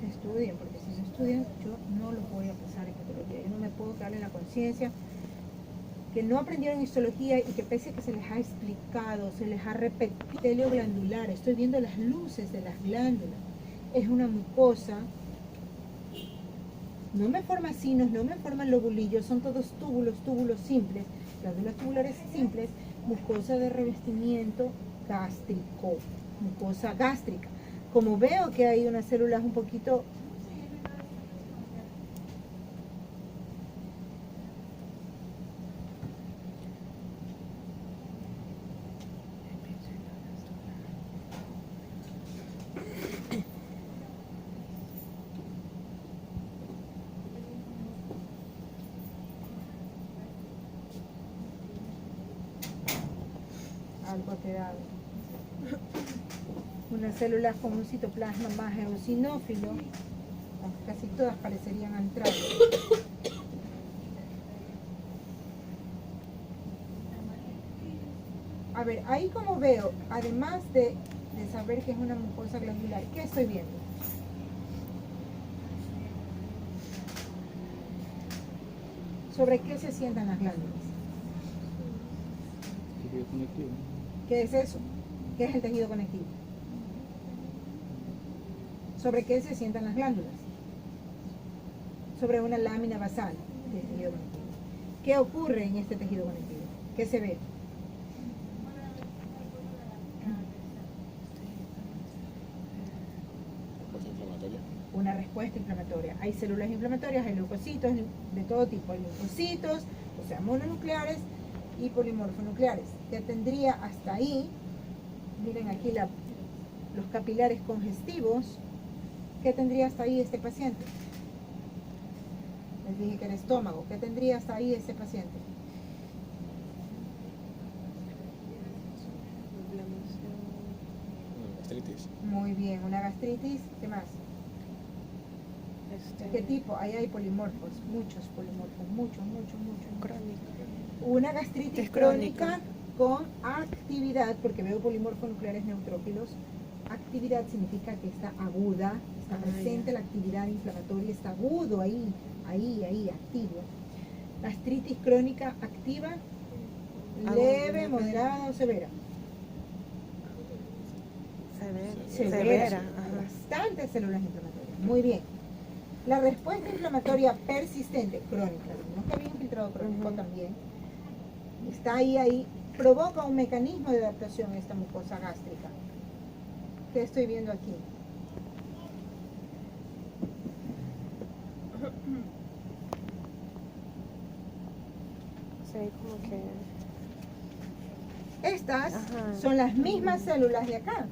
Estudien, porque si no estudian, yo no los voy a pasar en patología. Yo no me puedo darle la conciencia que no aprendieron histología y que pese a que se les ha explicado, se les ha repetido, epitelio glandular, estoy viendo las luces de las glándulas, es una mucosa, no me forma sinos, no me forman lobulillos, son todos túbulos simples, glándulas tubulares simples, mucosa de revestimiento gástrico, mucosa gástrica. Como veo que hay unas células un poquito algo ha quedado. Unas células con un citoplasma más eosinófilo, casi todas parecerían antrales. A ver, ahí como veo, además de saber que es una mucosa glandular, ¿qué estoy viendo? ¿Sobre qué se sientan las glándulas? Tejido conectivo. ¿Qué es eso? ¿Qué es el tejido conectivo? ¿Sobre qué se sientan las glándulas? Sobre una lámina basal del tejido conectivo. ¿Qué ocurre en este tejido conectivo? ¿Qué se ve? Respuesta inflamatoria. Una respuesta inflamatoria. Hay células inflamatorias, hay leucocitos de todo tipo. Hay leucocitos, o sea, mononucleares y polimorfonucleares. Que tendría hasta ahí, miren aquí los capilares congestivos, ¿qué tendría hasta ahí este paciente? Les dije que era estómago. ¿Qué tendría hasta ahí este paciente? Gastritis. Muy bien, una gastritis. ¿Qué más? ¿Qué tipo? Ahí hay polimorfos, muchos polimorfos, muchos. Crónica. Una gastritis Es crónica crónica. con actividad, porque veo polimorfonucleares neutrófilos. Actividad significa que está aguda, está presente la actividad inflamatoria, está agudo ahí, activo. Gastritis crónica activa, leve, moderada o severa. Severa. Bastantes células inflamatorias. Muy bien. La respuesta inflamatoria persistente, crónica, no que había infiltrado crónico también, está ahí, provoca un mecanismo de adaptación a esta mucosa gástrica. ¿Qué estoy viendo aquí? Sí, como que... Estas Ajá. son las mismas células de acá.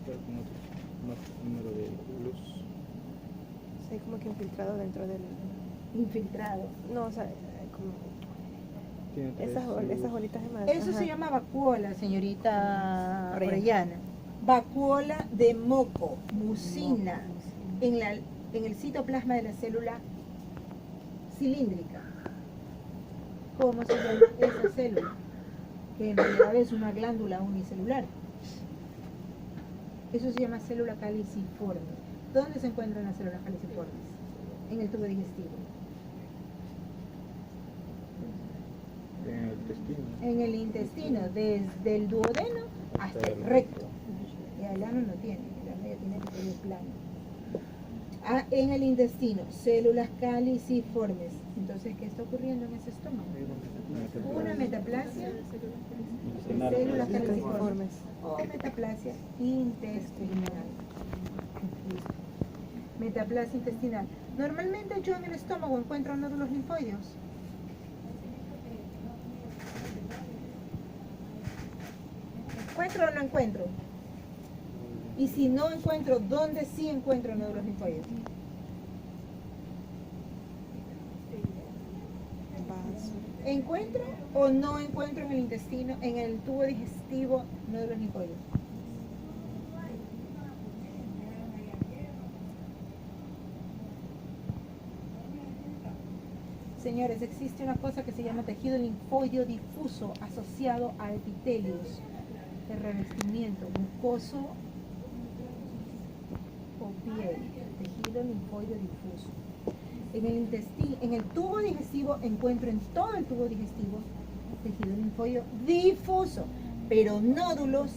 Pero con otro número de luz. Sí, como que infiltrado dentro del... Infiltrado. No, o sea, como... Tiene tres Esas luz. bolitas de más. Eso se llama vacuola, señorita Orellana. Orellana. Vacuola de moco, mucina, en el citoplasma de la célula cilíndrica. ¿Cómo se llama esa célula? Que en realidad es una glándula unicelular. Eso se llama célula caliciforme. ¿Dónde se encuentran las células caliciformes? En el tubo digestivo. En el intestino. En el intestino, desde el duodeno hasta el recto. Y el ano no tiene, el ano ya tiene el plano. En el intestino, células caliciformes. Entonces, ¿qué está ocurriendo en ese estómago? Una metaplasia de células caliciformes o metaplasia intestinal. Metaplasia intestinal. Normalmente yo en el estómago encuentro nódulos linfoideos. ¿Encuentro o no encuentro? Y si no encuentro, ¿dónde sí encuentro nódulos linfoideos? ¿Encuentro o no encuentro en el intestino, en el tubo digestivo, nódulos linfoideos? Señores, existe una cosa que se llama tejido linfoideo difuso asociado a epitelios de revestimiento mucoso o tejido linfoide difuso. En el intestino, en el tubo digestivo encuentro en todo el tubo digestivo tejido linfoide difuso, pero nódulos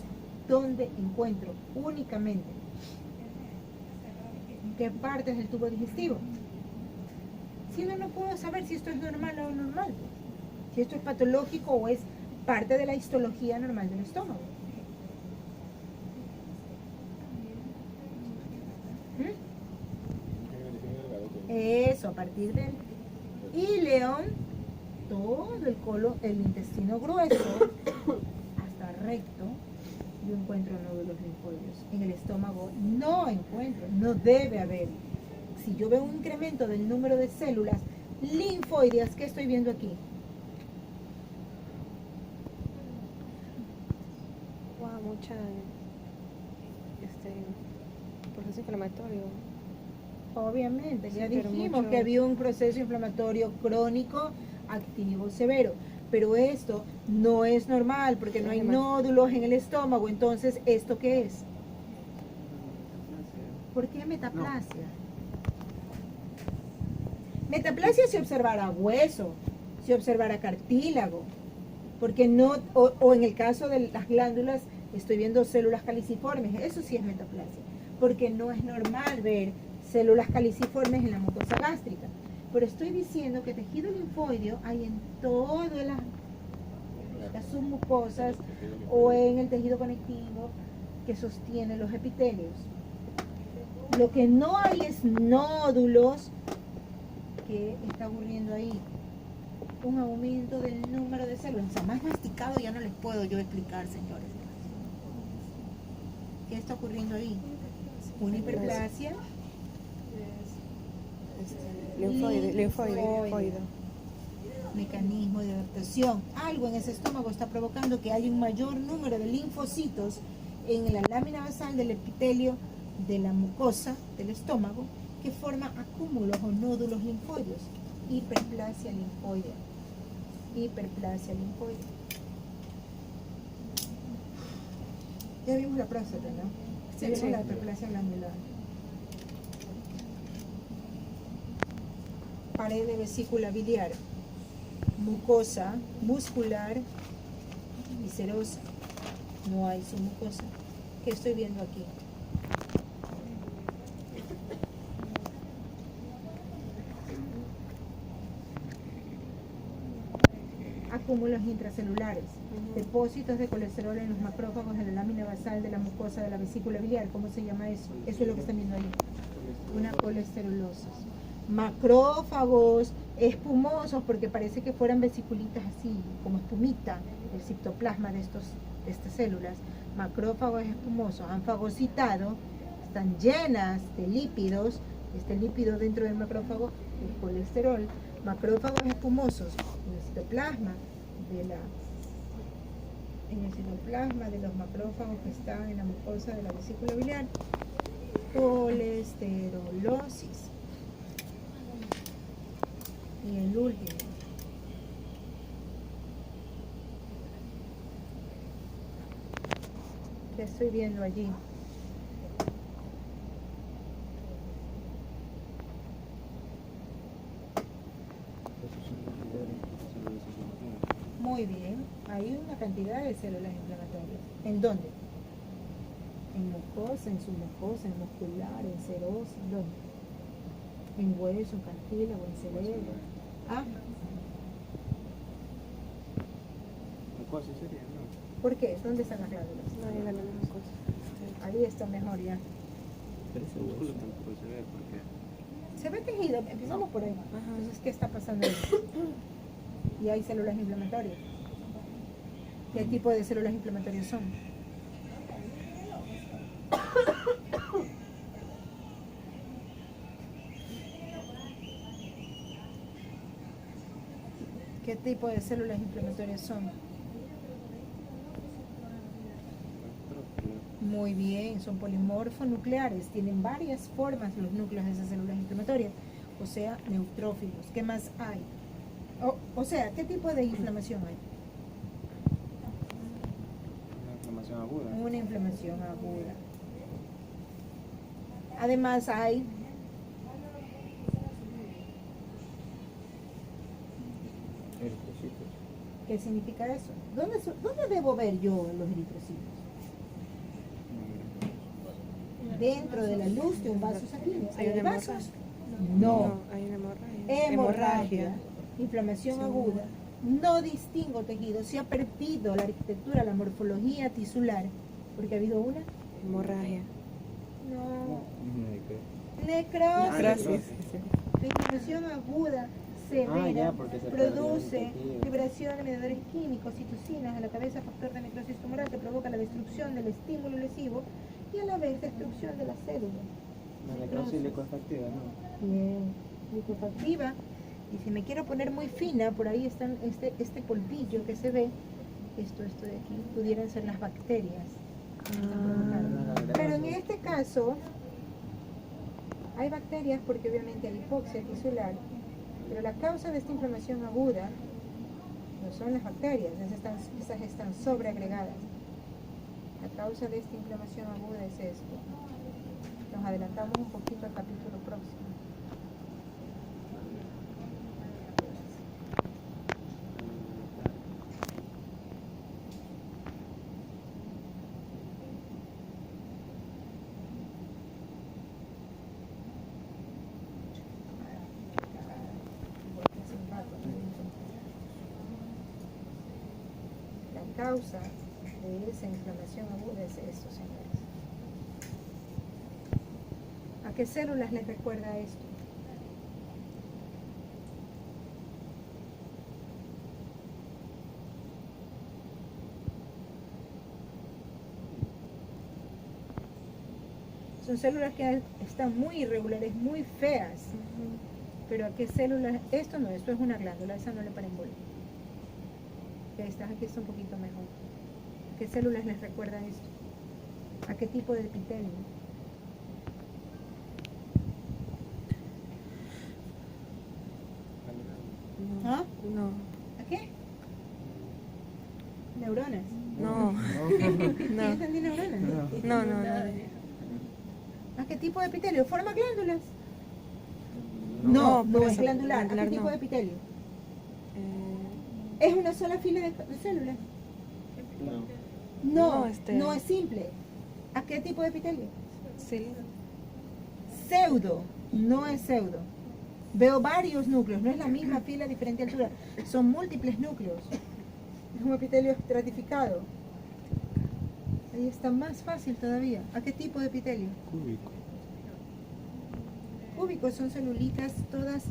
donde encuentro únicamente en qué partes del tubo digestivo. Si no puedo saber si esto es normal o anormal, si esto es patológico o es parte de la histología normal del estómago. Eso, a partir del ileón, todo el colon, el intestino grueso, hasta recto, yo encuentro nódulos linfoides. En el estómago no encuentro, no debe haber. Si yo veo un incremento del número de células linfoides, ¿qué estoy viendo aquí? Wow, mucha proceso inflamatorio. Obviamente, ya Sí, pero dijimos mucho- que había un proceso inflamatorio crónico activo severo, pero esto no es normal porque no hay Además. nódulos en el estómago. Entonces, ¿esto qué es? ¿Por qué metaplasia? Metaplasia si observara hueso, si observara cartílago, porque no, o en el caso de las glándulas, estoy viendo células caliciformes, eso sí es metaplasia, porque no es normal ver células caliciformes en la mucosa gástrica. Pero estoy diciendo que tejido linfoideo hay en todas las submucosas o en el tejido conectivo que sostiene los epitelios. Lo que no hay es nódulos. ¿Qué está ocurriendo ahí? Un aumento del número de células. O sea, más masticado ya no les puedo yo explicar, señores. ¿Qué está ocurriendo ahí? Una hiperplasia. Linfoide. Mecanismo de adaptación. Algo en ese estómago está provocando que haya un mayor número de linfocitos en la lámina basal del epitelio de la mucosa del estómago que forma acúmulos o nódulos linfoides. Hiperplasia linfoidea. Hiperplasia linfoidea. Ya vimos la próstata, ¿no? Sí, Vimos sí. la hiperplasia glandular. Pared de vesícula biliar, mucosa muscular y serosa. No hay submucosa. ¿Qué estoy viendo aquí? Acúmulos intracelulares, depósitos de colesterol en los macrófagos de la lámina basal de la mucosa de la vesícula biliar. ¿Cómo se llama eso? Eso es lo que están viendo ahí. Una colesterolosis. Macrófagos espumosos, porque parece que fueran vesiculitas así, como espumita, el citoplasma de estas células. Macrófagos espumosos han fagocitado, están llenas de lípidos, este lípido dentro del macrófago, el colesterol. Macrófagos espumosos en el citoplasma de los macrófagos que están en la mucosa de la vesícula biliar. Colesterolosis. Y el último. ¿Qué estoy viendo allí? Muy bien. Hay una cantidad de células inflamatorias. ¿En dónde? En mucosa, en submucosa, en muscular, en serosa. ¿Dónde? En hueso, en cartílago, en cerebro. Ah, Mucosa sería, ¿no? ¿por qué? ¿Dónde están las glándulas? No hay la misma cosa. Ahí está mejor ya. Pero ese músculo tampoco se ve porque Se ve tejido, empezamos por ahí. Ajá. Entonces, ¿qué está pasando ahí? Y hay células inflamatorias. ¿Qué tipo de células inflamatorias son? ¿Qué tipo de células inflamatorias son? Muy bien, son polimorfonucleares, tienen varias formas los núcleos de esas células inflamatorias, o sea, neutrófilos. ¿Qué más hay? O sea, ¿qué tipo de inflamación hay? una inflamación aguda. Una inflamación aguda. Además hay Eritrocitos. ¿qué significa eso? ¿Dónde debo ver yo los eritrocitos? Dentro de la luz de un vaso sanguíneo. Hay ¿Hay una vasos? hemorragia. No. Hay una hemorragia. Hemorragia, inflamación Sí. aguda. No distingo tejido. Se ha perdido la arquitectura, la morfología tisular, porque ha habido una. Hemorragia. No. ¿Qué? Necrosis. Gracias. La inflamación aguda severa ya, porque se produce perdió el tejido. liberación de mediadores químicos, citocinas, en la cabeza, factor de necrosis tumoral que provoca la destrucción del estímulo lesivo y a la vez destrucción de las células. La necrosis licuefactiva, ¿no? Bien, licuefactiva. Y si me quiero poner muy fina, por ahí están este polvillo que se ve, esto de aquí, pudieran ser las bacterias. Pero en este caso, hay bacterias porque obviamente hay hipoxia tisular, pero la causa de esta inflamación aguda no son las bacterias, esas están sobreagregadas. La causa de esta inflamación aguda es esto. Nos adelantamos un poquito al capítulo próximo. La causa de esa inflamación aguda es esto, señores. ¿A qué células les recuerda esto? Son células que están muy irregulares, muy feas. Pero ¿a qué células? Esto es una glándula, esa no le para en bola. Aquí está un poquito mejor. ¿A qué células les recuerda esto? ¿A qué tipo de epitelio? ¿Ah? No. ¿A qué? Neuronas. No. ¿Sí No. entendí neuronas? No. ¿A qué tipo de epitelio? ¿Forma glándulas? No, No por es eso, glandular. ¿A qué glandular tipo no. de epitelio? Eh, ¿Es una sola fila de células? No. No es simple. ¿A qué tipo de epitelio? sí. Pseudo, no es pseudo. Veo varios núcleos, no es la misma fila a diferente altura, son múltiples núcleos. Es un epitelio estratificado. Ahí está más fácil todavía. ¿A qué tipo de epitelio? Cúbico. Cúbicos son celulitas todas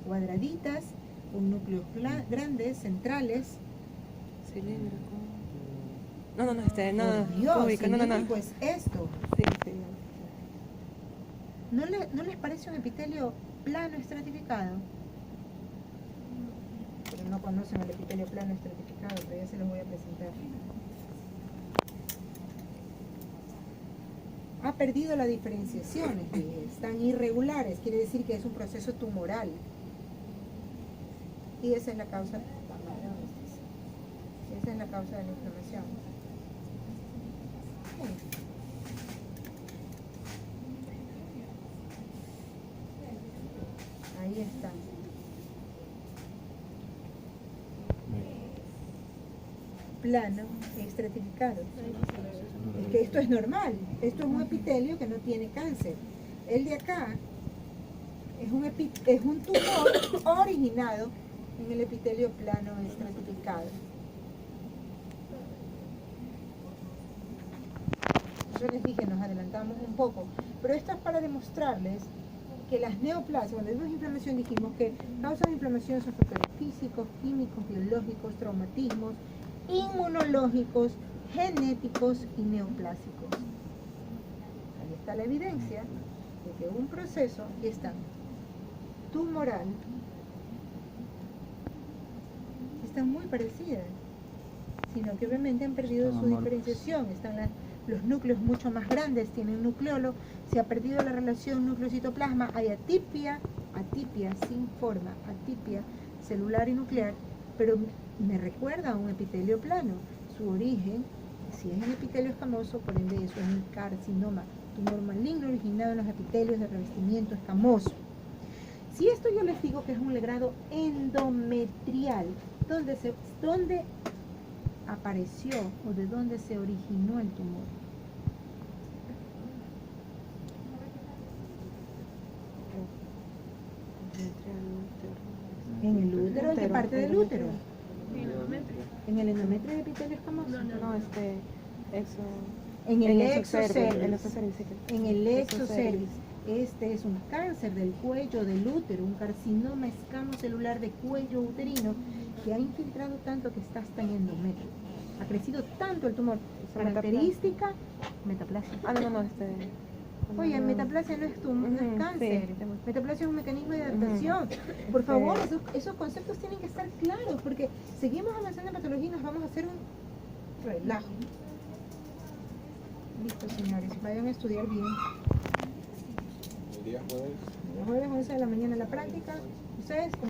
cuadraditas, con núcleos grandes, centrales. Cilíndrico. No. Por Dios, Cúbico, no. cilíndrico es esto. Sí. ¿No les parece un epitelio plano estratificado? Pero no conocen el epitelio plano estratificado, pero ya se los voy a presentar. Ha perdido la diferenciación, están irregulares, quiere decir que es un proceso tumoral. Y esa es la causa, esa es la causa de la inflamación. Ahí está. Plano estratificado. Es que esto es normal. Esto es un epitelio que no tiene cáncer. El de acá es un tumor originado en el epitelio plano estratificado. Yo les dije, nos adelantamos un poco, pero esto es para demostrarles que las neoplasias, cuando vimos inflamación dijimos que causas de inflamación son factores físicos, químicos, biológicos, traumatismos, inmunológicos, genéticos y neoplásicos. Ahí está la evidencia de que un proceso, aquí está, tumoral, están muy parecidas, sino que obviamente han perdido Están su amorfas. diferenciación, están los núcleos mucho más grandes, tienen nucleolo, se ha perdido la relación núcleo-citoplasma, hay atipia sin forma, atipia celular y nuclear, pero me recuerda a un epitelio plano. Su origen, si es un epitelio escamoso, por ende eso es un carcinoma tumor maligno originado en los epitelios de revestimiento escamoso. Si esto yo les digo que es un legrado endometrial, ¿dónde apareció o de dónde se originó el tumor? En el útero. ¿En qué parte del útero? En el endometrio de epitelio escamoso. No, En el exocervix. exocervix. El exocervix, sí que- En el exocervix. exocervix. Este es un cáncer del cuello del útero, un carcinoma escamocelular de cuello uterino que ha infiltrado tanto que está hasta en endometrio. Ha crecido tanto el tumor. Característica, metaplasia. Ah, no, Oye, metaplasia no es tumor, no es Ujú, cáncer. sí. Metaplasia es un mecanismo de adaptación. Por favor, esos conceptos tienen que estar claros porque seguimos avanzando en patología y nos vamos a hacer un relajo. Listo, señores, vayan a estudiar bien. El día jueves. El jueves 11 de la mañana la práctica. Ustedes